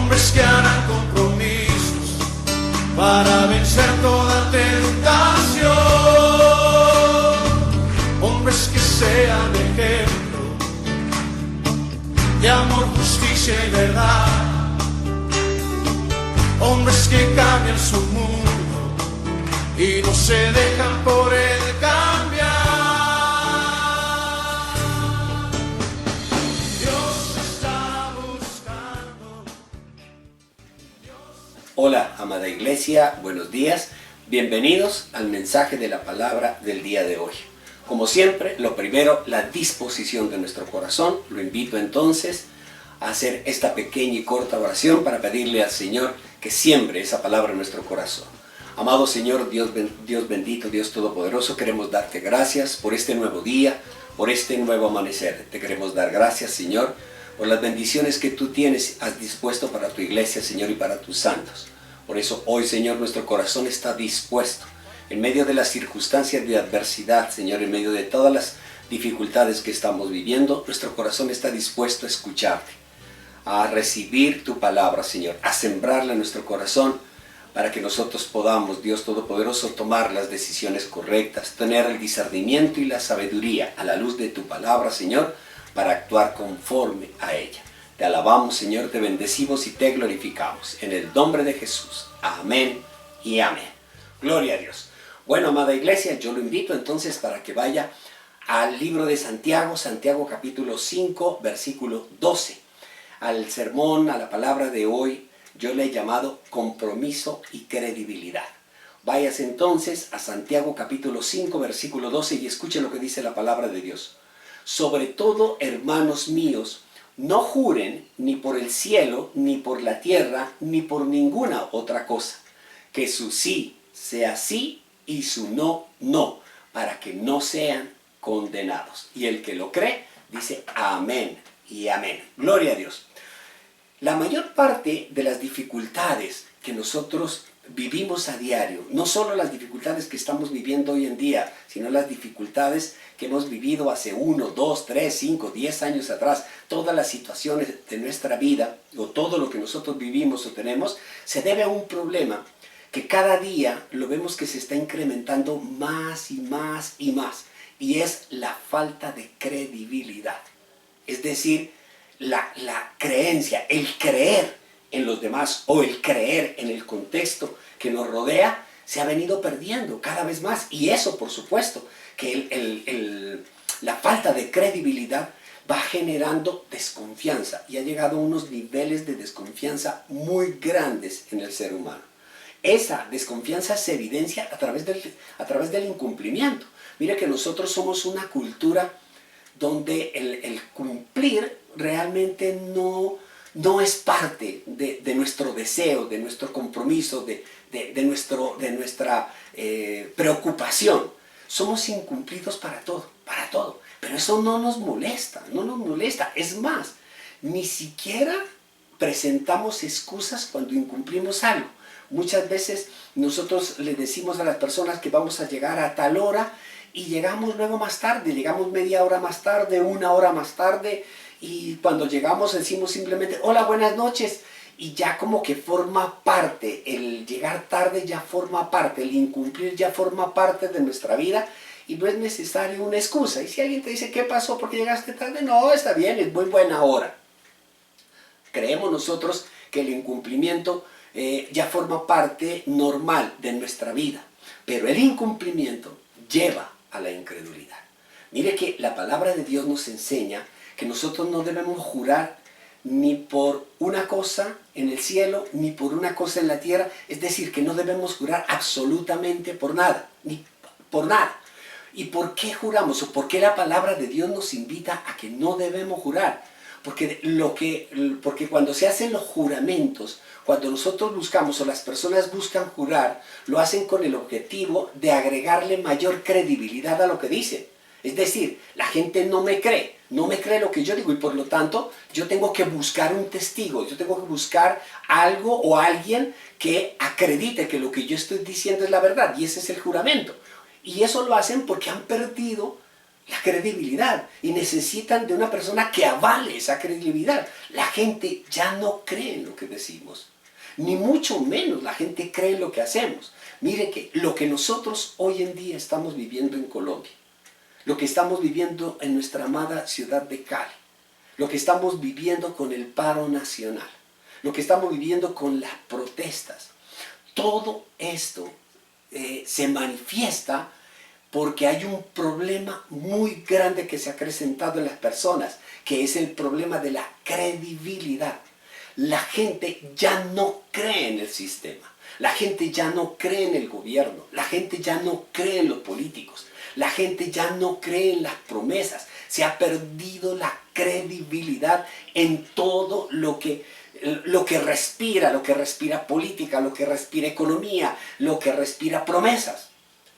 hombres que harán compromisos para vencer toda tentación, hombres que sean ejemplo de amor, justicia y verdad, hombres que cambian su mundo y no se dejan por él cambiar. Dios está buscando. Hola, amada iglesia, buenos días. Bienvenidos al mensaje de la palabra del día de hoy. Como siempre, lo primero, la disposición de nuestro corazón. Lo invito entonces a hacer esta pequeña y corta oración para pedirle al Señor que siembre esa palabra en nuestro corazón. Amado Señor, Dios bendito, Dios todopoderoso, queremos darte gracias por este nuevo día, por este nuevo amanecer. Te queremos dar gracias, Señor, por las bendiciones que tú has dispuesto para tu iglesia, Señor, y para tus santos. Por eso hoy, Señor, nuestro corazón está dispuesto. En medio de las circunstancias de adversidad, Señor, en medio de todas las dificultades que estamos viviendo, nuestro corazón está dispuesto a escucharte, a recibir tu palabra, Señor, a sembrarla en nuestro corazón para que nosotros podamos, Dios Todopoderoso, tomar las decisiones correctas, tener el discernimiento y la sabiduría a la luz de tu palabra, Señor, para actuar conforme a ella. Te alabamos, Señor, te bendecimos y te glorificamos. En el nombre de Jesús. Amén y amén. Gloria a Dios. Bueno, amada iglesia, yo lo invito entonces para que vaya al libro de Santiago, Santiago capítulo 5, versículo 12. Al sermón, a la palabra de hoy, yo le he llamado compromiso y credibilidad. Váyase entonces a Santiago capítulo 5, versículo 12 y escuche lo que dice la palabra de Dios. Sobre todo, hermanos míos, no juren ni por el cielo, ni por la tierra, ni por ninguna otra cosa. Que su sí sea sí y su no, no, para que no sean condenados. Y el que lo cree, dice amén y amén. Gloria a Dios. La mayor parte de las dificultades que nosotros vivimos a diario, no solo las dificultades que estamos viviendo hoy en día, sino las dificultades que hemos vivido hace 1, 2, 3, 5, 10 años atrás, todas las situaciones de nuestra vida, o todo lo que nosotros vivimos o tenemos, se debe a un problema que cada día lo vemos que se está incrementando más y más y más, y es la falta de credibilidad. Es decir, la creencia, el creer en los demás o el creer en el contexto que nos rodea se ha venido perdiendo cada vez más. Y eso, por supuesto, que la falta de credibilidad va generando desconfianza y ha llegado a unos niveles de desconfianza muy grandes en el ser humano. Esa desconfianza se evidencia a través del incumplimiento. Mira que nosotros somos una cultura donde el cumplir realmente no es parte de nuestro deseo, de nuestro compromiso, de nuestra preocupación. Somos incumplidos para todo, pero eso no nos molesta. Es más, ni siquiera presentamos excusas cuando incumplimos algo. Muchas veces nosotros le decimos a las personas que vamos a llegar a tal hora y llegamos luego más tarde, llegamos media hora más tarde, 1 hora más tarde, y cuando llegamos decimos simplemente hola, buenas noches, y ya como que forma parte, el llegar tarde ya forma parte, el incumplir ya forma parte de nuestra vida y no es necesario una excusa. Y si alguien te dice ¿qué pasó? ¿Por qué llegaste tarde? No, está bien, es muy buena hora. Creemos nosotros que el incumplimiento ya forma parte normal de nuestra vida, pero el incumplimiento lleva a la incredulidad. Mire que la palabra de Dios nos enseña que nosotros no debemos jurar ni por una cosa en el cielo, ni por una cosa en la tierra. Es decir, que no debemos jurar absolutamente por nada, ni por nada. ¿Y por qué juramos? ¿O por qué la palabra de Dios nos invita a que no debemos jurar? Porque cuando se hacen los juramentos, cuando nosotros buscamos o las personas buscan jurar, lo hacen con el objetivo de agregarle mayor credibilidad a lo que dicen. Es decir, la gente no me cree lo que yo digo y por lo tanto yo tengo que buscar un testigo, yo tengo que buscar algo o alguien que acredite que lo que yo estoy diciendo es la verdad y ese es el juramento. Y eso lo hacen porque han perdido la credibilidad y necesitan de una persona que avale esa credibilidad. La gente ya no cree en lo que decimos, ni mucho menos la gente cree en lo que hacemos. Mire que lo que nosotros hoy en día estamos viviendo en Colombia, lo que estamos viviendo en nuestra amada ciudad de Cali, lo que estamos viviendo con el paro nacional, lo que estamos viviendo con las protestas, todo esto se manifiesta porque hay un problema muy grande que se ha acrecentado en las personas, que es el problema de la credibilidad. La gente ya no cree en el sistema, la gente ya no cree en el gobierno, la gente ya no cree en los políticos, la gente ya no cree en las promesas. Se ha perdido la credibilidad en todo lo que respira política, lo que respira economía, lo que respira promesas.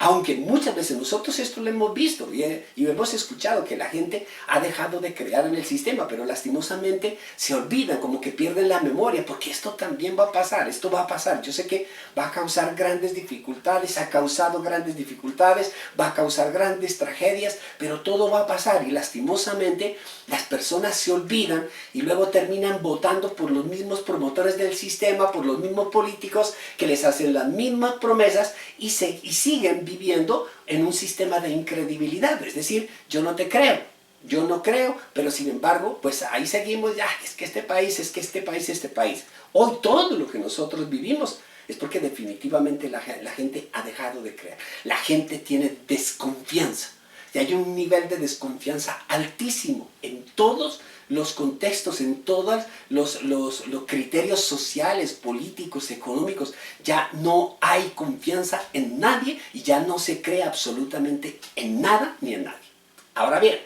Aunque muchas veces nosotros esto lo hemos visto y hemos escuchado que la gente ha dejado de creer en el sistema, pero lastimosamente se olvidan, como que pierden la memoria, porque esto también va a pasar, esto va a pasar. Yo sé que va a causar grandes dificultades, ha causado grandes dificultades, va a causar grandes tragedias, pero todo va a pasar y lastimosamente las personas se olvidan y luego terminan votando por los mismos promotores del sistema, por los mismos políticos que les hacen las mismas promesas y siguen viviendo en un sistema de incredibilidad. Es decir, yo no te creo, yo no creo, pero sin embargo, pues ahí seguimos, ya, es que este país. Hoy todo lo que nosotros vivimos es porque definitivamente la gente ha dejado de creer. La gente tiene desconfianza. Y hay un nivel de desconfianza altísimo en todos los contextos, en todos los criterios sociales, políticos, económicos. Ya no hay confianza en nadie y ya no se cree absolutamente en nada ni en nadie. Ahora bien,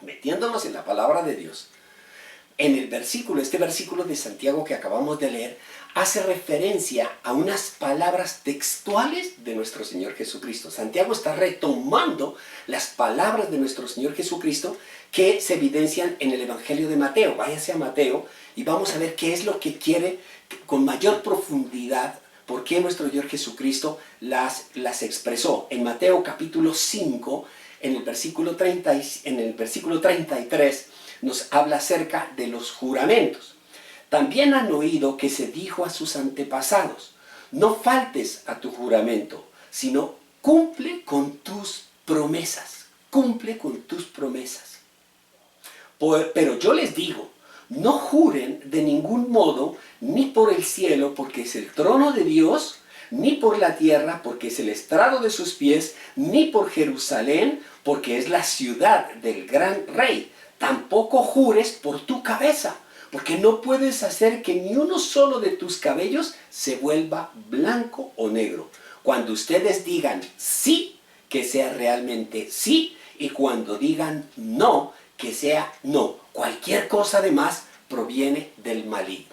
metiéndonos en la palabra de Dios, en el versículo, este versículo de Santiago que acabamos de leer, hace referencia a unas palabras textuales de nuestro Señor Jesucristo. Santiago está retomando las palabras de nuestro Señor Jesucristo que se evidencian en el Evangelio de Mateo. Váyase a Mateo y vamos a ver qué es lo que quiere con mayor profundidad, por qué nuestro Señor Jesucristo las expresó. En Mateo capítulo 5, en el versículo 33, nos habla acerca de los juramentos. También han oído que se dijo a sus antepasados, no faltes a tu juramento, sino cumple con tus promesas. Cumple con tus promesas. Pero yo les digo, no juren de ningún modo, ni por el cielo, porque es el trono de Dios, ni por la tierra, porque es el estrado de sus pies, ni por Jerusalén, porque es la ciudad del gran rey. Tampoco jures por tu cabeza, porque no puedes hacer que ni uno solo de tus cabellos se vuelva blanco o negro. Cuando ustedes digan sí, que sea realmente sí, y cuando digan no, que sea no. Cualquier cosa además proviene del maligno.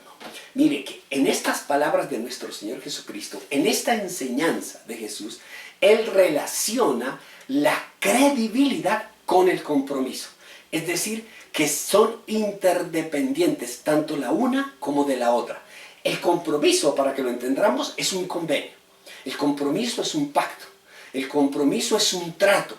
Mire que en estas palabras de nuestro Señor Jesucristo, en esta enseñanza de Jesús, Él relaciona la credibilidad con el compromiso. Es decir, que son interdependientes, tanto la una como de la otra. El compromiso, para que lo entendamos, es un convenio. El compromiso es un pacto. El compromiso es un trato.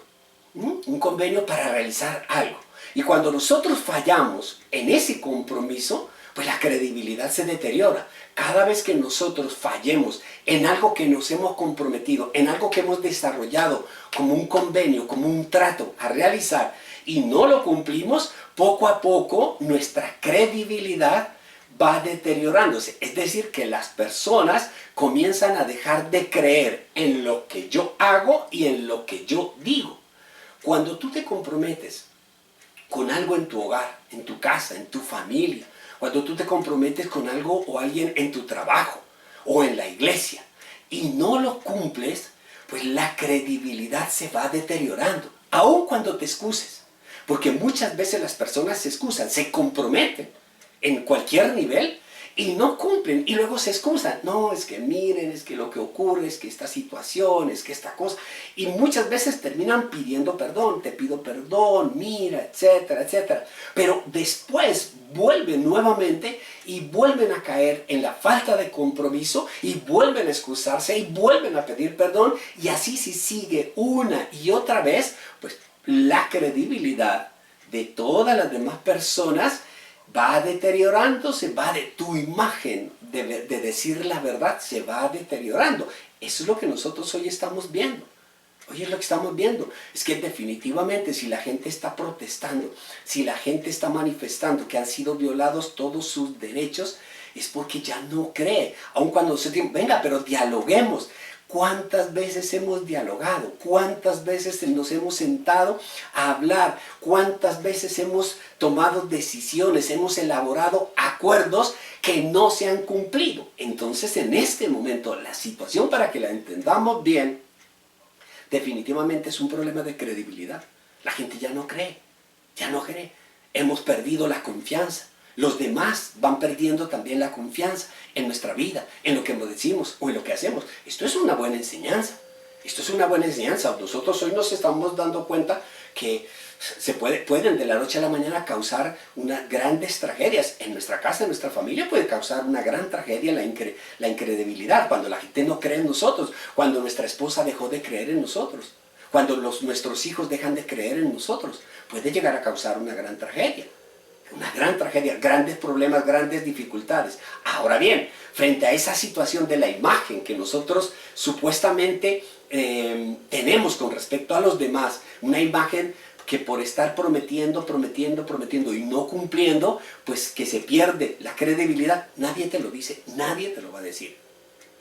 Un convenio para realizar algo. Y cuando nosotros fallamos en ese compromiso, pues la credibilidad se deteriora. Cada vez que nosotros fallemos en algo que nos hemos comprometido, en algo que hemos desarrollado como un convenio, como un trato a realizar, y no lo cumplimos, poco a poco nuestra credibilidad va deteriorándose. Es decir, que las personas comienzan a dejar de creer en lo que yo hago y en lo que yo digo. Cuando tú te comprometes con algo en tu hogar, en tu casa, en tu familia, cuando tú te comprometes con algo o alguien en tu trabajo o en la iglesia y no lo cumples, pues la credibilidad se va deteriorando, aun cuando te excuses. Porque muchas veces las personas se excusan, se comprometen en cualquier nivel y no cumplen y luego se excusan. No, es que miren, es que lo que ocurre, es que esta situación, es que esta cosa. Y muchas veces terminan pidiendo perdón, te pido perdón, mira, etcétera, etcétera. Pero después vuelven nuevamente y vuelven a caer en la falta de compromiso y vuelven a excusarse y vuelven a pedir perdón. Y así si sigue una y otra vez, pues la credibilidad de todas las demás personas va deteriorándose, tu imagen de decir la verdad se va deteriorando. Eso es lo que nosotros hoy estamos viendo. Hoy es lo que estamos viendo. Es que definitivamente si la gente está protestando, si la gente está manifestando que han sido violados todos sus derechos, es porque ya no cree. Aun cuando se dice, venga, pero dialoguemos. ¿Cuántas veces hemos dialogado? ¿Cuántas veces nos hemos sentado a hablar? ¿Cuántas veces hemos tomado decisiones? Hemos elaborado acuerdos que no se han cumplido. Entonces, en este momento, la situación, para que la entendamos bien, definitivamente es un problema de credibilidad. La gente ya no cree, ya no cree. Hemos perdido la confianza. Los demás van perdiendo también la confianza en nuestra vida, en lo que nos decimos o en lo que hacemos. Esto es una buena enseñanza. Esto es una buena enseñanza. Nosotros hoy nos estamos dando cuenta que pueden de la noche a la mañana causar unas grandes tragedias. En nuestra casa, en nuestra familia puede causar una gran tragedia la incredibilidad. Cuando la gente no cree en nosotros, cuando nuestra esposa dejó de creer en nosotros, cuando nuestros hijos dejan de creer en nosotros, puede llegar a causar una gran tragedia. Una gran tragedia, grandes problemas, grandes dificultades. Ahora bien, frente a esa situación de la imagen que nosotros supuestamente tenemos con respecto a los demás, una imagen que por estar prometiendo y no cumpliendo, pues que se pierde la credibilidad, nadie te lo dice, nadie te lo va a decir.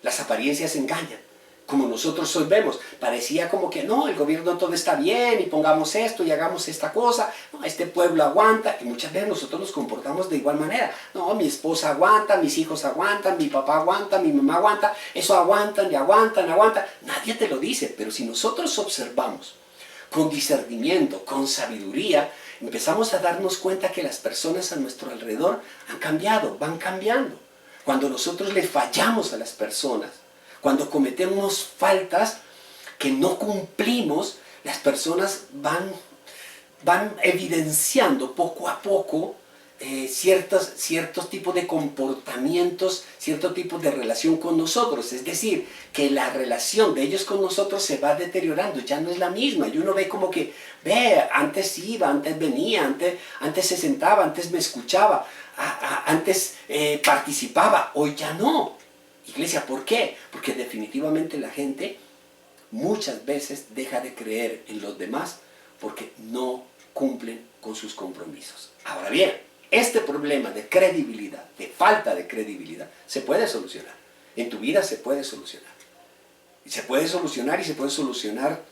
Las apariencias engañan. Como nosotros hoy vemos, parecía como que no, el gobierno todo está bien y pongamos esto y hagamos esta cosa, no, este pueblo aguanta, y muchas veces nosotros nos comportamos de igual manera. No, mi esposa aguanta, mis hijos aguantan, mi papá aguanta, mi mamá aguanta, eso aguantan y aguantan. Nadie te lo dice, pero si nosotros observamos con discernimiento, con sabiduría, empezamos a darnos cuenta que las personas a nuestro alrededor han cambiado, van cambiando. Cuando nosotros le fallamos a las personas, cuando cometemos faltas que no cumplimos, las personas van evidenciando poco a poco ciertos tipos de comportamientos, cierto tipo de relación con nosotros. Es decir, que la relación de ellos con nosotros se va deteriorando, ya no es la misma. Y uno ve como que, antes iba, antes venía, antes se sentaba, antes me escuchaba, antes participaba, hoy ya no. Iglesia, ¿por qué? Porque definitivamente la gente muchas veces deja de creer en los demás porque no cumplen con sus compromisos. Ahora bien, este problema de credibilidad, de falta de credibilidad, se puede solucionar. En tu vida se puede solucionar. Se puede solucionar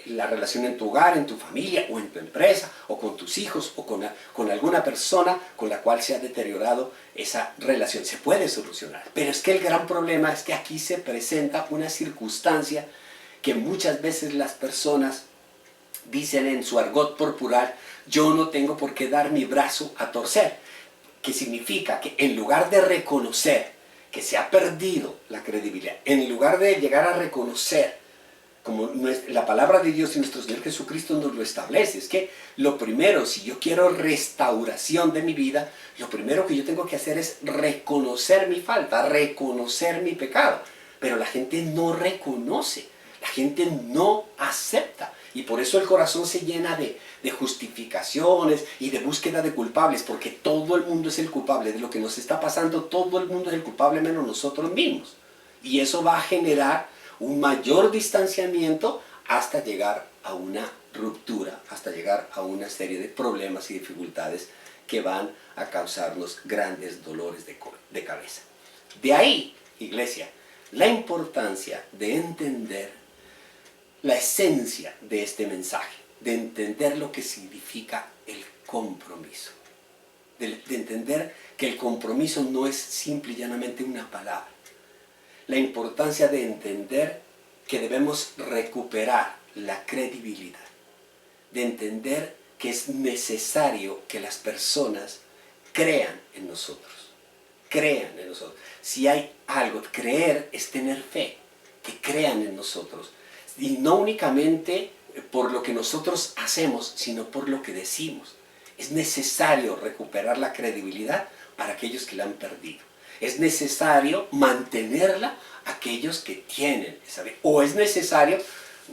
la relación en tu hogar, en tu familia, o en tu empresa, o con tus hijos, o con alguna persona con la cual se ha deteriorado esa relación. Se puede solucionar. Pero es que el gran problema es que aquí se presenta una circunstancia que muchas veces las personas dicen en su argot corporal: yo no tengo por qué dar mi brazo a torcer. Que significa que en lugar de reconocer que se ha perdido la credibilidad, en lugar de llegar a reconocer, como la palabra de Dios y nuestro Señor Jesucristo nos lo establece, es que lo primero, si yo quiero restauración de mi vida, lo primero que yo tengo que hacer es reconocer mi falta, reconocer mi pecado. Pero la gente no reconoce, la gente no acepta. Y por eso el corazón se llena de justificaciones y de búsqueda de culpables, porque todo el mundo es el culpable de lo que nos está pasando. Todo el mundo es el culpable menos nosotros mismos. Y eso va a generar un mayor distanciamiento hasta llegar a una ruptura, hasta llegar a una serie de problemas y dificultades que van a causarnos grandes dolores de cabeza. De ahí, iglesia, la importancia de entender la esencia de este mensaje, de entender lo que significa el compromiso, de entender que el compromiso no es simple y llanamente una palabra. La importancia de entender que debemos recuperar la credibilidad, de entender que es necesario que las personas crean en nosotros, Si hay algo, creer es tener fe, que crean en nosotros, y no únicamente por lo que nosotros hacemos, sino por lo que decimos. Es necesario recuperar la credibilidad para aquellos que la han perdido. Es necesario mantenerla aquellos que tienen esa fe. O es necesario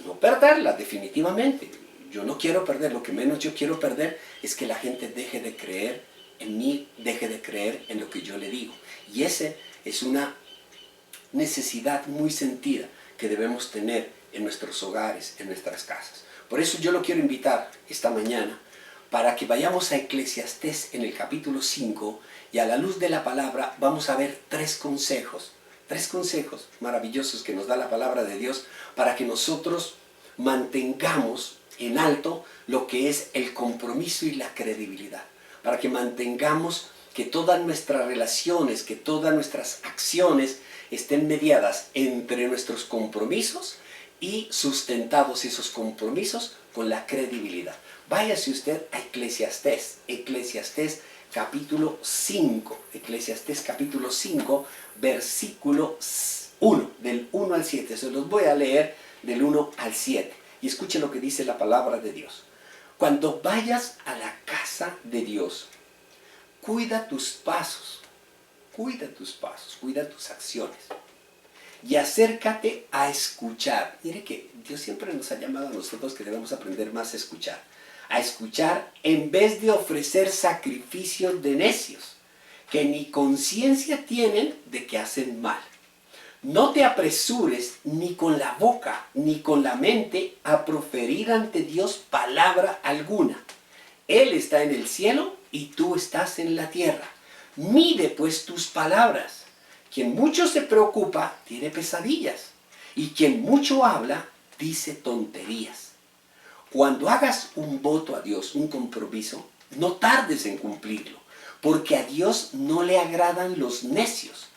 no perderla definitivamente. yo no quiero perder, lo que menos yo quiero perder es que la gente deje de creer en mí, deje de creer en lo que yo le digo. Y esa es una necesidad muy sentida que debemos tener en nuestros hogares, en nuestras casas. Por eso yo lo quiero invitar esta mañana para que vayamos a Eclesiastés en el capítulo 5 y a la luz de la palabra vamos a ver tres consejos maravillosos que nos da la palabra de Dios para que nosotros mantengamos en alto lo que es el compromiso y la credibilidad, para que mantengamos que todas nuestras relaciones, que todas nuestras acciones estén mediadas entre nuestros compromisos y sustentados esos compromisos con la credibilidad. Váyase usted a Eclesiastés capítulo 5, Eclesiastés capítulo 5, versículo 1, del 1 al 7. Se los voy a leer del 1 al 7. Y escuche lo que dice la palabra de Dios. Cuando vayas a la casa de Dios, cuida tus pasos, cuida tus acciones. Y acércate a escuchar. Mire que Dios siempre nos ha llamado a nosotros que debemos aprender más a escuchar. A escuchar en vez de ofrecer sacrificios de necios, que ni conciencia tienen de que hacen mal. No te apresures ni con la boca ni con la mente a proferir ante Dios palabra alguna. Él está en el cielo y tú estás en la tierra. Mide pues tus palabras. Quien mucho se preocupa tiene pesadillas, y quien mucho habla dice tonterías. Cuando hagas un voto a Dios, un compromiso, no tardes en cumplirlo, porque a Dios no le agradan los necios.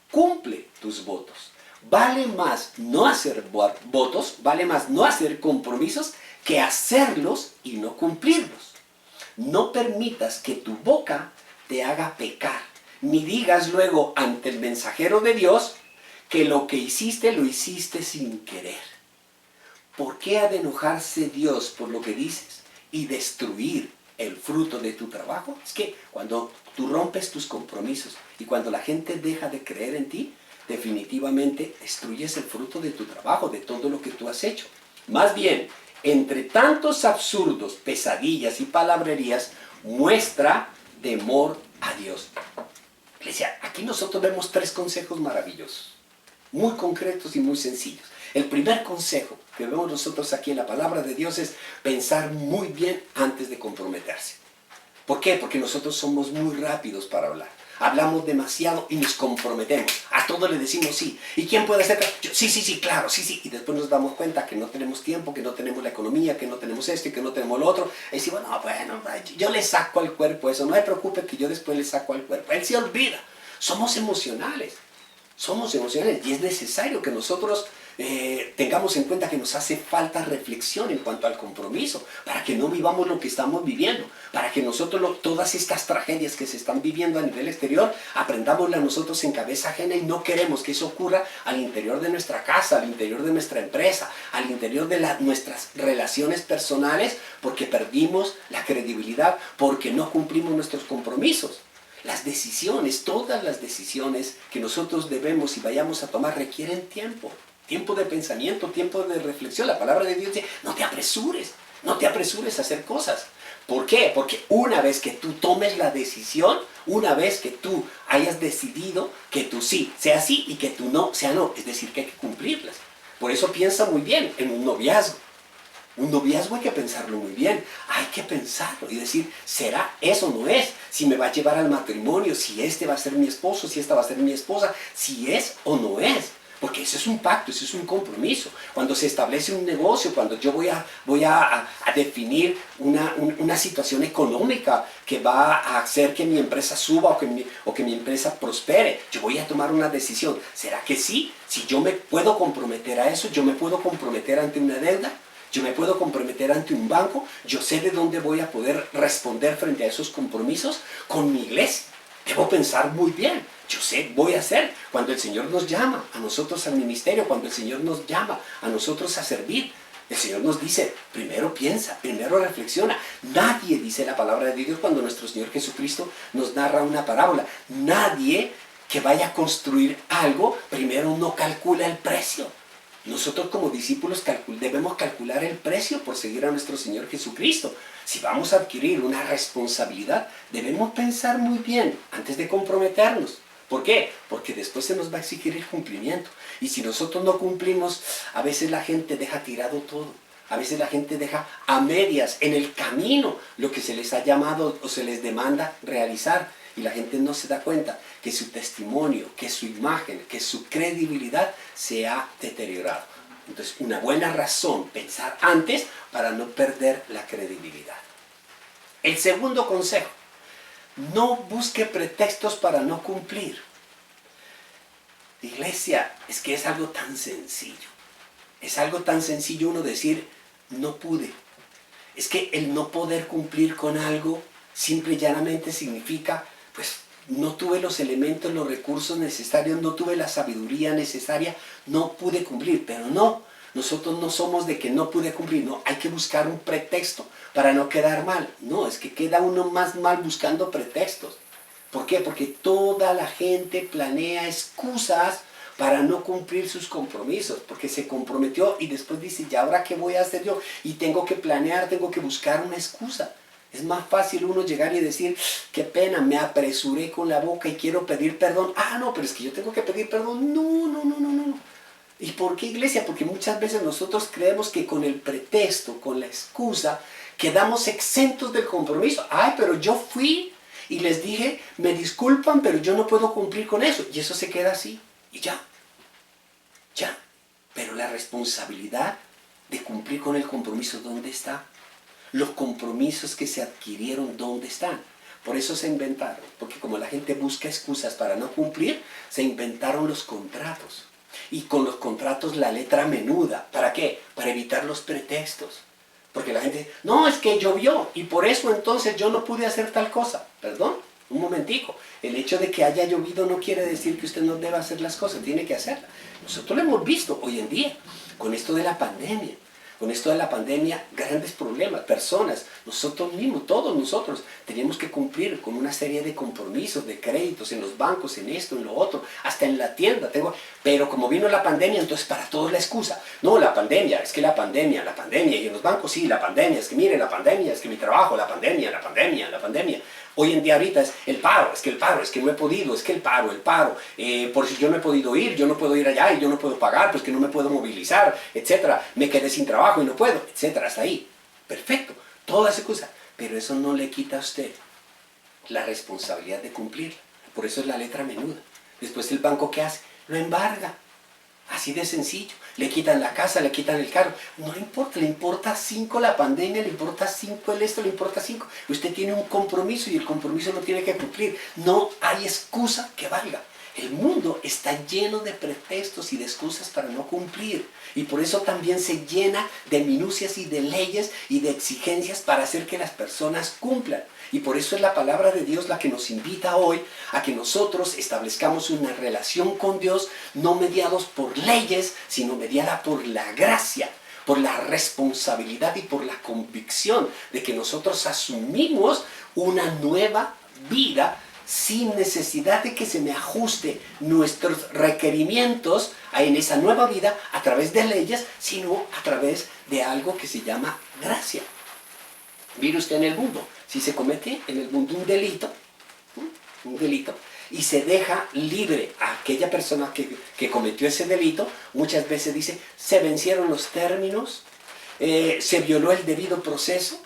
Cumple tus votos. Vale más no hacer votos, vale más no hacer compromisos que hacerlos y no cumplirlos. No permitas que tu boca te haga pecar, ni digas luego ante el mensajero de Dios que lo que hiciste lo hiciste sin querer. ¿Por qué ha de enojarse Dios por lo que dices y destruir el fruto de tu trabajo? Es que cuando tú rompes tus compromisos y cuando la gente deja de creer en ti, definitivamente destruyes el fruto de tu trabajo, de todo lo que tú has hecho. Más bien, entre tantos absurdos, pesadillas y palabrerías, muestra temor a Dios. Iglesia, aquí nosotros vemos tres consejos maravillosos, muy concretos y muy sencillos. El primer consejo que vemos nosotros aquí en la palabra de Dios es pensar muy bien antes de comprometerse. ¿Por qué? Porque nosotros somos muy rápidos para hablar. Hablamos demasiado y nos comprometemos. A todo le decimos sí. ¿Y quién puede hacer? Yo, sí, claro, sí. Y después nos damos cuenta que no tenemos tiempo, que no tenemos la economía, que no tenemos esto y que no tenemos lo otro. Y decimos, no, bueno, yo le saco al cuerpo eso. No se preocupe que yo después le saco al cuerpo. Él se olvida. Somos emocionales. Y es necesario que nosotros tengamos en cuenta que nos hace falta reflexión en cuanto al compromiso, para que no vivamos lo que estamos viviendo, para que nosotros todas estas tragedias que se están viviendo a nivel exterior, aprendámoslas nosotros en cabeza ajena y no queremos que eso ocurra al interior de nuestra casa, al interior de nuestra empresa, al interior de nuestras relaciones personales, porque perdimos la credibilidad, porque no cumplimos nuestros compromisos. Las decisiones, todas las decisiones que nosotros debemos y vayamos a tomar requieren tiempo. Tiempo de pensamiento, tiempo de reflexión. La palabra de Dios dice, no te apresures a hacer cosas. ¿Por qué? Porque una vez que tú tomes la decisión, una vez que tú hayas decidido que tu sí sea sí y que tu no sea no, es decir, que hay que cumplirlas. Por eso piensa muy bien en un noviazgo. Un noviazgo hay que pensarlo muy bien, hay que pensarlo y decir, ¿será eso o no es? Si me va a llevar al matrimonio, si este va a ser mi esposo, si esta va a ser mi esposa, si es o no es. Porque eso es un pacto, eso es un compromiso. Cuando se establece un negocio, cuando yo voy a definir una situación económica que va a hacer que mi empresa suba o que mi empresa prospere, yo voy a tomar una decisión. ¿Será que sí? Si yo me puedo comprometer a eso, yo me puedo comprometer ante una deuda, yo me puedo comprometer ante un banco, yo sé de dónde voy a poder responder frente a esos compromisos con mi iglesia. Debo pensar muy bien. Yo sé, voy a hacer cuando el Señor nos llama a nosotros al ministerio, cuando el Señor nos llama a nosotros a servir. El Señor nos dice, primero piensa, primero reflexiona. Nadie, dice la palabra de Dios cuando nuestro Señor Jesucristo nos narra una parábola, nadie que vaya a construir algo, primero no calcula el precio. Nosotros como discípulos debemos calcular el precio por seguir a nuestro Señor Jesucristo. Si vamos a adquirir una responsabilidad, debemos pensar muy bien antes de comprometernos. ¿Por qué? Porque después se nos va a exigir el cumplimiento. Y si nosotros no cumplimos, a veces la gente deja tirado todo. A veces la gente deja a medias, en el camino, lo que se les ha llamado o se les demanda realizar. Y la gente no se da cuenta que su testimonio, que su imagen, que su credibilidad se ha deteriorado. Entonces, una buena razón pensar antes para no perder la credibilidad. El segundo consejo: no busque pretextos para no cumplir. Iglesia, es que es algo tan sencillo. Es algo tan sencillo uno decir, no pude. Es que el no poder cumplir con algo simple y llanamente significa, pues, no tuve los elementos, los recursos necesarios, no tuve la sabiduría necesaria, no pude cumplir. Pero no, nosotros no somos de que no pude cumplir, no, hay que buscar un pretexto para no quedar mal. No, es que queda uno más mal buscando pretextos. ¿Por qué? Porque toda la gente planea excusas para no cumplir sus compromisos, porque se comprometió y después dice, ¿y ahora qué voy a hacer yo? Y tengo que planear, tengo que buscar una excusa. Es más fácil uno llegar y decir, qué pena, me apresuré con la boca y quiero pedir perdón. Ah, no, pero es que yo tengo que pedir perdón. No. ¿Y por qué, iglesia? Porque muchas veces nosotros creemos que con el pretexto, con la excusa, quedamos exentos del compromiso. Ay, pero yo fui y les dije, me disculpan, pero yo no puedo cumplir con eso. Y eso se queda así. Y ya. Pero la responsabilidad de cumplir con el compromiso, ¿dónde está? Los compromisos que se adquirieron, ¿dónde están? Por eso se inventaron. Porque como la gente busca excusas para no cumplir, se inventaron los contratos. Y con los contratos la letra menuda. ¿Para qué? Para evitar los pretextos. Porque la gente, no, es que llovió y por eso entonces yo no pude hacer tal cosa. Perdón, un momentico. El hecho de que haya llovido no quiere decir que usted no deba hacer las cosas, tiene que hacerlas. Nosotros lo hemos visto hoy en día, con esto de la pandemia. Con esto de la pandemia, grandes problemas, personas, nosotros mismos, todos nosotros, teníamos que cumplir con una serie de compromisos, de créditos en los bancos, en esto, en lo otro, hasta en la tienda. Pero como vino la pandemia, entonces para todos la excusa. No, la pandemia, es que la pandemia, y en los bancos sí, la pandemia, es que mire, la pandemia, es que mi trabajo, la pandemia. Hoy en día ahorita es el paro, es que no he podido, es que el paro, por si yo no he podido ir, yo no puedo ir allá y yo no puedo pagar, pues que no me puedo movilizar, etcétera, me quedé sin trabajo y no puedo, etcétera, hasta ahí. Perfecto, toda esa cosa, pero eso no le quita a usted la responsabilidad de cumplirla. Por eso es la letra menuda. Después el banco, ¿qué hace? Lo embarga. Así de sencillo. Le quitan la casa, le quitan el carro. No le importa 5 la pandemia, le importa 5 el esto, le importa 5. Usted tiene un compromiso y el compromiso lo tiene que cumplir. No hay excusa que valga. El mundo está lleno de pretextos y de excusas para no cumplir. Y por eso también se llena de minucias y de leyes y de exigencias para hacer que las personas cumplan. Y por eso es la palabra de Dios la que nos invita hoy a que nosotros establezcamos una relación con Dios, no mediados por leyes, sino mediada por la gracia, por la responsabilidad y por la convicción de que nosotros asumimos una nueva vida sin necesidad de que se me ajuste nuestros requerimientos en esa nueva vida a través de leyes, sino a través de algo que se llama gracia. Mire usted en el mundo, si se comete en el mundo un delito, y se deja libre a aquella persona que cometió ese delito, muchas veces dice, se vencieron los términos, se violó el debido proceso.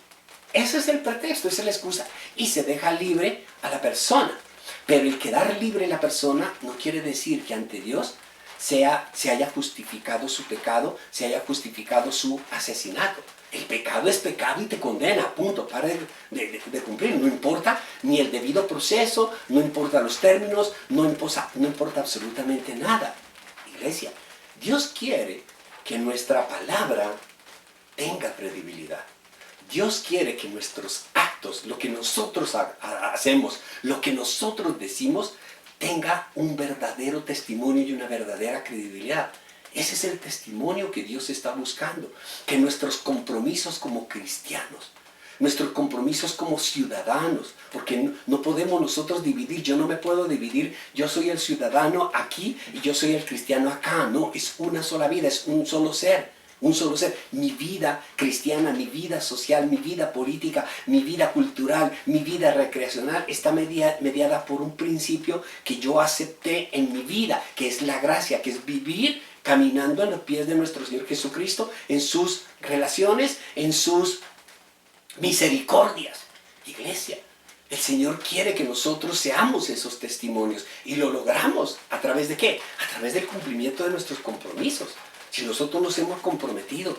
Ese es el pretexto, esa es la excusa. Y se deja libre a la persona. Pero el quedar libre la persona no quiere decir que ante Dios se haya justificado su pecado, se haya justificado su asesinato. El pecado es pecado y te condena, punto, para de cumplir. No importa ni el debido proceso, no importa los términos, no importa absolutamente nada. Iglesia, Dios quiere que nuestra palabra tenga credibilidad. Dios quiere que nuestros actos, lo que nosotros hacemos, lo que nosotros decimos, tenga un verdadero testimonio y una verdadera credibilidad. Ese es el testimonio que Dios está buscando. Que nuestros compromisos como cristianos, nuestros compromisos como ciudadanos, porque no podemos nosotros dividir. Yo no me puedo dividir, yo soy el ciudadano aquí y yo soy el cristiano acá. No, es una sola vida, es un solo ser. Un solo ser. Mi vida cristiana, mi vida social, mi vida política, mi vida cultural, mi vida recreacional está mediada por un principio que yo acepté en mi vida, que es la gracia, que es vivir caminando en los pies de nuestro Señor Jesucristo, en sus relaciones, en sus misericordias. Iglesia, el Señor quiere que nosotros seamos esos testimonios y lo logramos. ¿A través de qué? A través del cumplimiento de nuestros compromisos. Si nosotros nos hemos comprometido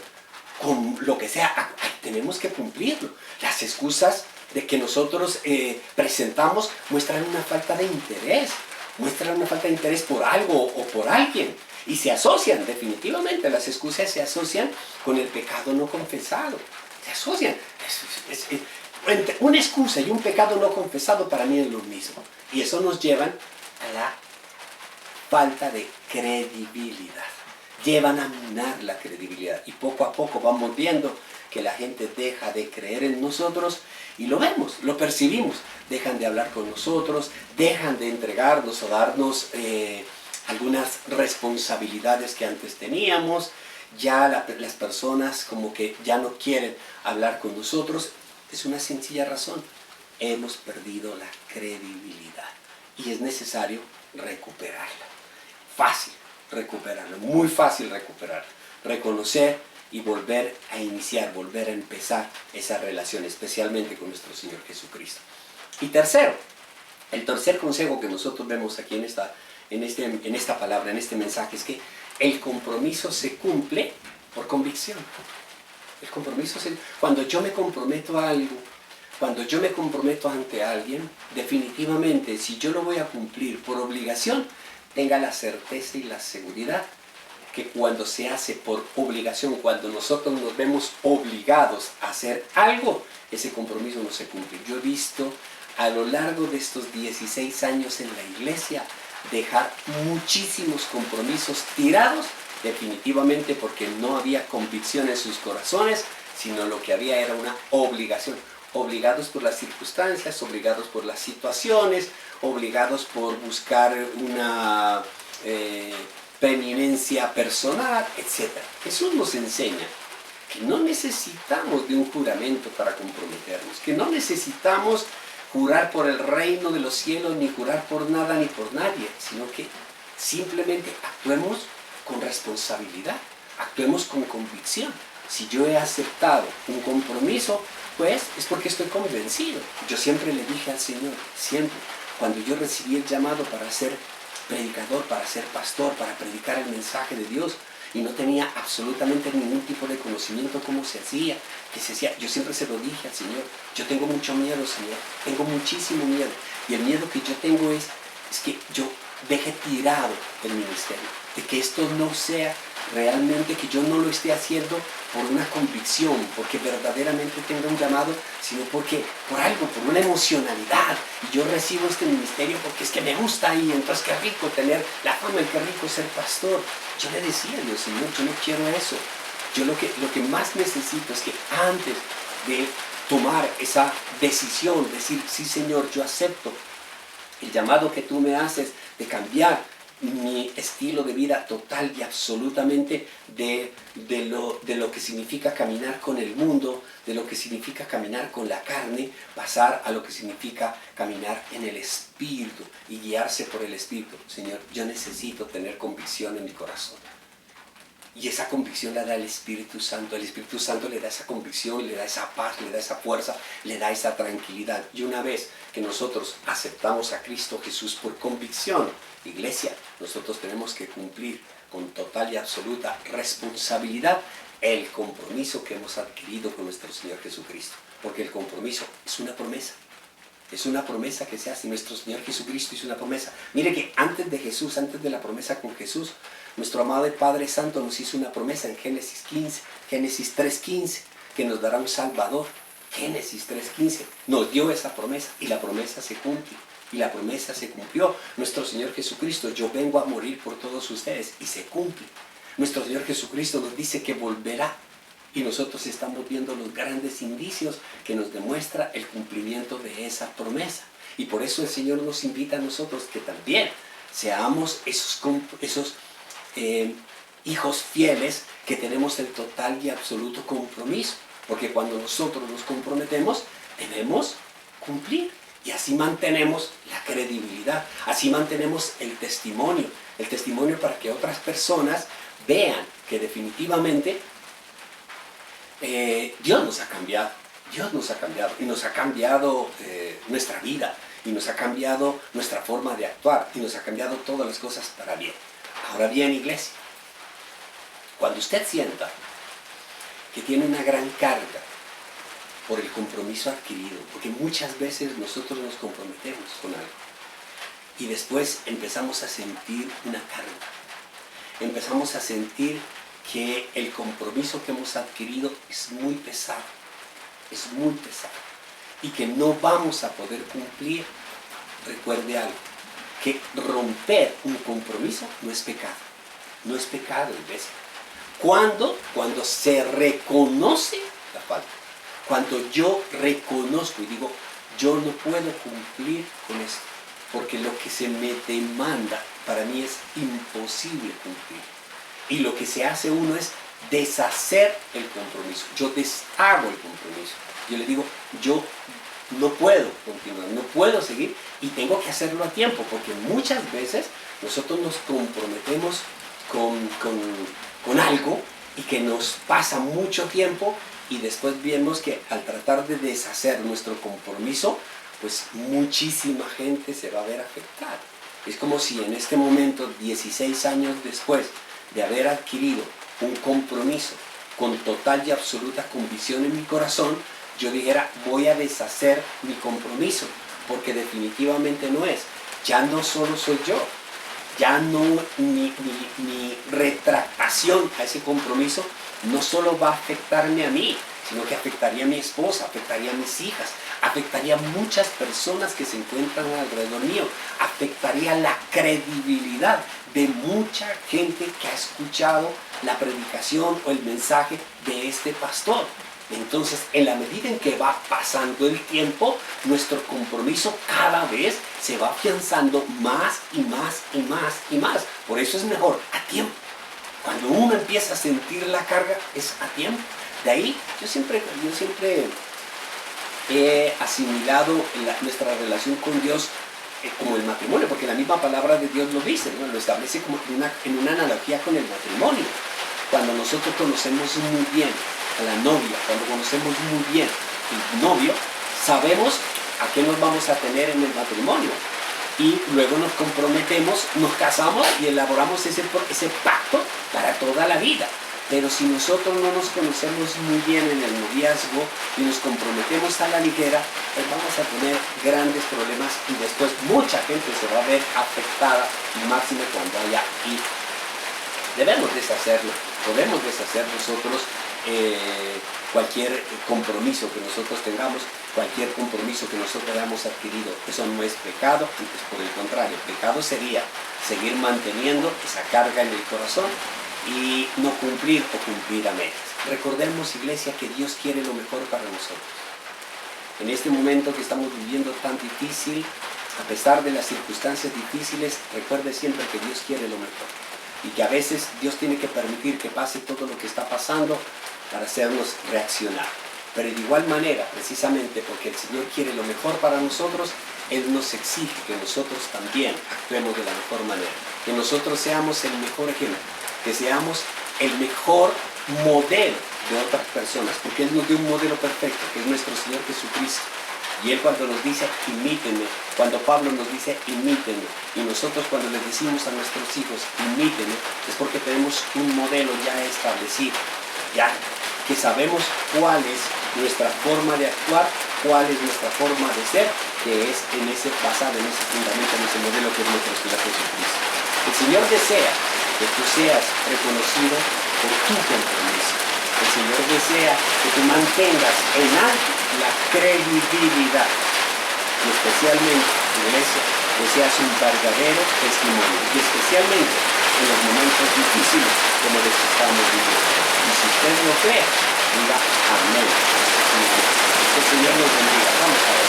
con lo que sea, tenemos que cumplirlo. Las excusas de que nosotros presentamos muestran una falta de interés. Muestran una falta de interés por algo o por alguien. Y se asocian, definitivamente, las excusas se asocian con el pecado no confesado. Se asocian. Entre una excusa y un pecado no confesado para mí es lo mismo. Y eso nos lleva a la falta de credibilidad. Llevan a minar la credibilidad y poco a poco vamos viendo que la gente deja de creer en nosotros y lo vemos, lo percibimos. Dejan de hablar con nosotros, dejan de entregarnos o darnos algunas responsabilidades que antes teníamos. Ya las personas como que ya no quieren hablar con nosotros. Es una sencilla razón. Hemos perdido la credibilidad y es necesario recuperarla. Fácil recuperarlo, muy fácil recuperarlo, reconocer y volver a iniciar, volver a empezar esa relación, especialmente con nuestro Señor Jesucristo. Y tercero, el tercer consejo que nosotros vemos aquí en esta palabra, en este mensaje, es que el compromiso se cumple por convicción. El compromiso cuando yo me comprometo a algo, cuando yo me comprometo ante alguien, definitivamente, si yo lo voy a cumplir por obligación, tenga la certeza y la seguridad que cuando se hace por obligación, cuando nosotros nos vemos obligados a hacer algo, ese compromiso no se cumple. Yo he visto a lo largo de estos 16 años en la iglesia dejar muchísimos compromisos tirados, definitivamente porque no había convicción en sus corazones, sino lo que había era una obligación. Obligados por las circunstancias, obligados por las situaciones, obligados por buscar una preeminencia personal, etc. Jesús nos enseña que no necesitamos de un juramento para comprometernos, que no necesitamos jurar por el reino de los cielos, ni jurar por nada ni por nadie, sino que simplemente actuemos con responsabilidad, actuemos con convicción. Si yo he aceptado un compromiso, pues es porque estoy convencido. Yo siempre le dije al Señor, siempre, cuando yo recibí el llamado para ser predicador, para ser pastor, para predicar el mensaje de Dios, y no tenía absolutamente ningún tipo de conocimiento cómo se hacía, qué se hacía, yo siempre se lo dije al Señor, yo tengo mucho miedo, Señor, tengo muchísimo miedo, y el miedo que yo tengo es que yo deje tirado el ministerio, de que esto no sea realmente, que yo no lo esté haciendo por una convicción, porque verdaderamente tengo un llamado, sino porque por algo, por una emocionalidad, y yo recibo este ministerio porque es que me gusta y entonces qué rico tener la fama y qué rico ser pastor. Yo le decía a Dios, Señor, yo no quiero eso. Yo lo que más necesito es que antes de tomar esa decisión, decir, sí Señor, yo acepto el llamado que tú me haces de cambiar mi estilo de vida total y absolutamente de lo que significa caminar con el mundo, de lo que significa caminar con la carne, pasar a lo que significa caminar en el Espíritu y guiarse por el Espíritu. Señor, yo necesito tener convicción en mi corazón. Y esa convicción la da el Espíritu Santo. El Espíritu Santo le da esa convicción, le da esa paz, le da esa fuerza, le da esa tranquilidad. Y una vez que nosotros aceptamos a Cristo Jesús por convicción, iglesia, nosotros tenemos que cumplir con total y absoluta responsabilidad el compromiso que hemos adquirido con nuestro Señor Jesucristo. Porque el compromiso es una promesa. Es una promesa que se hace. Nuestro Señor Jesucristo hizo una promesa. Mire que antes de Jesús, antes de la promesa con Jesús, nuestro amado Padre Santo nos hizo una promesa en Génesis 3:15, que nos dará un Salvador. Génesis 3:15 nos dio esa promesa y la promesa se cumple. Y la promesa se cumplió. Nuestro Señor Jesucristo, yo vengo a morir por todos ustedes, y se cumple. Nuestro Señor Jesucristo nos dice que volverá Y nosotros estamos viendo los grandes indicios que nos demuestra el cumplimiento de esa promesa. Y por eso el Señor nos invita a nosotros que también seamos esos hijos fieles que tenemos el total y absoluto compromiso. Porque cuando nosotros nos comprometemos, debemos cumplir. Y así mantenemos la credibilidad, así mantenemos el testimonio para que otras personas vean que definitivamente Dios nos ha cambiado y nos ha cambiado nuestra vida y nos ha cambiado nuestra forma de actuar y nos ha cambiado todas las cosas para bien. Ahora bien, iglesia, cuando usted sienta que tiene una gran carga por el compromiso adquirido, porque muchas veces nosotros nos comprometemos con algo y después empezamos a sentir una carga, empezamos a sentir que el compromiso que hemos adquirido es muy pesado y que no vamos a poder cumplir. Recuerde algo, que romper un compromiso no es pecado, iglesia. Cuando se reconoce la falta. Cuando yo reconozco y digo, yo no puedo cumplir con esto, porque lo que se me demanda para mí es imposible cumplir. Y lo que se hace uno es deshacer el compromiso. Yo deshago el compromiso. Yo le digo, yo no puedo continuar, no puedo seguir y tengo que hacerlo a tiempo, porque muchas veces nosotros nos comprometemos con algo y que nos pasa mucho tiempo. Y después vemos que al tratar de deshacer nuestro compromiso, pues muchísima gente se va a ver afectada. Es como si en este momento, 16 años después de haber adquirido un compromiso con total y absoluta convicción en mi corazón, yo dijera, voy a deshacer mi compromiso, porque definitivamente no es. Ya no solo soy yo, ya no mi retractación a ese compromiso no solo va a afectarme a mí, sino que afectaría a mi esposa, afectaría a mis hijas, afectaría a muchas personas que se encuentran alrededor mío, afectaría la credibilidad de mucha gente que ha escuchado la predicación o el mensaje de este pastor. Entonces, en la medida en que va pasando el tiempo, nuestro compromiso cada vez se va afianzando más y más y más y más. Por eso es mejor a tiempo. Cuando uno empieza a sentir la carga, es a tiempo. De ahí, yo siempre he asimilado nuestra relación con Dios como el matrimonio, porque la misma palabra de Dios lo dice, ¿no? Lo establece como en una analogía con el matrimonio. Cuando nosotros conocemos muy bien a la novia, cuando conocemos muy bien el novio, sabemos a qué nos vamos a tener en el matrimonio. Y luego nos comprometemos, nos casamos y elaboramos ese pacto para toda la vida. Pero si nosotros no nos conocemos muy bien en el noviazgo y nos comprometemos a la ligera, pues vamos a tener grandes problemas y después mucha gente se va a ver afectada, y máximo cuando haya hijos. Debemos deshacerlo, podemos deshacer nosotros cualquier compromiso que nosotros tengamos, cualquier compromiso que nosotros hayamos adquirido. Eso no es pecado, antes por el contrario, pecado sería seguir manteniendo esa carga en el corazón y no cumplir o cumplir a medias. Recordemos, iglesia, que Dios quiere lo mejor para nosotros. En este momento que estamos viviendo tan difícil, a pesar de las circunstancias difíciles, recuerde siempre que Dios quiere lo mejor. Y que a veces Dios tiene que permitir que pase todo lo que está pasando para hacernos reaccionar. Pero de igual manera, precisamente porque el Señor quiere lo mejor para nosotros, Él nos exige que nosotros también actuemos de la mejor manera. Que nosotros seamos el mejor ejemplo, que seamos el mejor modelo de otras personas, porque Él nos dio un modelo perfecto, que es nuestro Señor Jesucristo. Y Él cuando nos dice, imítenme, cuando Pablo nos dice, imítenme, y nosotros cuando les decimos a nuestros hijos, imítenme, es porque tenemos un modelo ya establecido, ya que sabemos cuál es nuestra forma de actuar, cuál es nuestra forma de ser, que es basada en ese fundamento, en ese modelo que es nuestro Señor Jesucristo. El Señor desea que tú seas reconocido por tu compromiso. El Señor desea que tú mantengas en alto la credibilidad y especialmente, iglesia, que seas un verdadero testimonio y especialmente en los momentos difíciles como los que estamos viviendo. Y si usted lo cree, Diga amén. Que el Señor nos bendiga. Vamos a ver.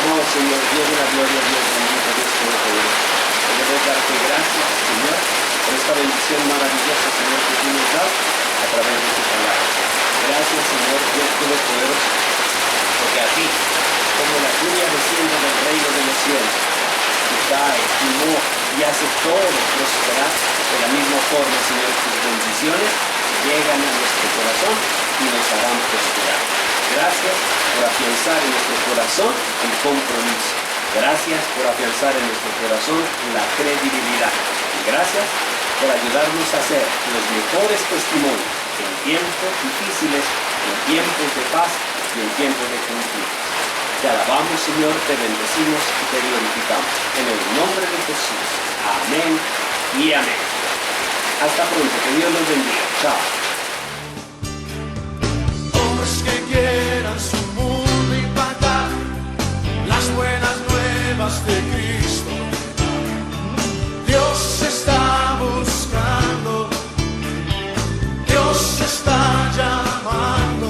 Amado Señor, Dios de la gloria, Dios bendito, Dios todopoderoso. Queremos darte gracias, Señor, por esta bendición maravillosa, Señor, que tú nos das a través de tu palabra. Gracias, Señor, Dios todopoderoso, porque así como la lluvia desciende del reino de los cielos, y cae, y moja, y hace todo prosperar, de la misma forma, Señor, tus bendiciones llegan a nuestro corazón y nos harán prosperar. Gracias por afianzar en nuestro corazón el compromiso. Gracias por afianzar en nuestro corazón la credibilidad. Y gracias por ayudarnos a ser los mejores testimonios en tiempos difíciles, en tiempos de paz y en tiempos de conflicto. Te alabamos, Señor, te bendecimos y te glorificamos. En el nombre de Jesús. Amén y amén. Hasta pronto. Que Dios los bendiga. Chao. Hombres que quieran su mundo impactar, las buenas nuevas de Cristo. Dios está buscando, Dios está llamando.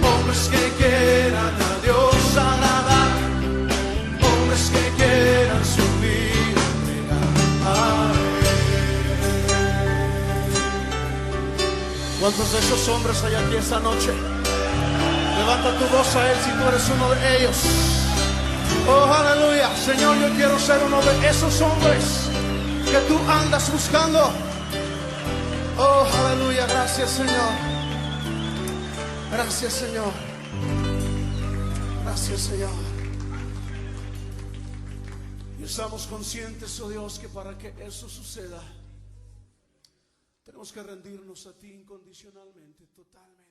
Hombres que quieran a Dios agradar, hombres que quieran su vida entregar a Él. ¿Cuántos de esos hombres hay aquí esta noche? Levanta tu voz a Él si tú eres uno de ellos. Oh, aleluya. Señor, yo quiero ser uno de esos hombres que tú andas buscando. Oh, aleluya. Gracias, Señor. Gracias, Señor. Gracias, Señor. Y estamos conscientes, oh Dios, que para que eso suceda, tenemos que rendirnos a ti incondicionalmente, totalmente.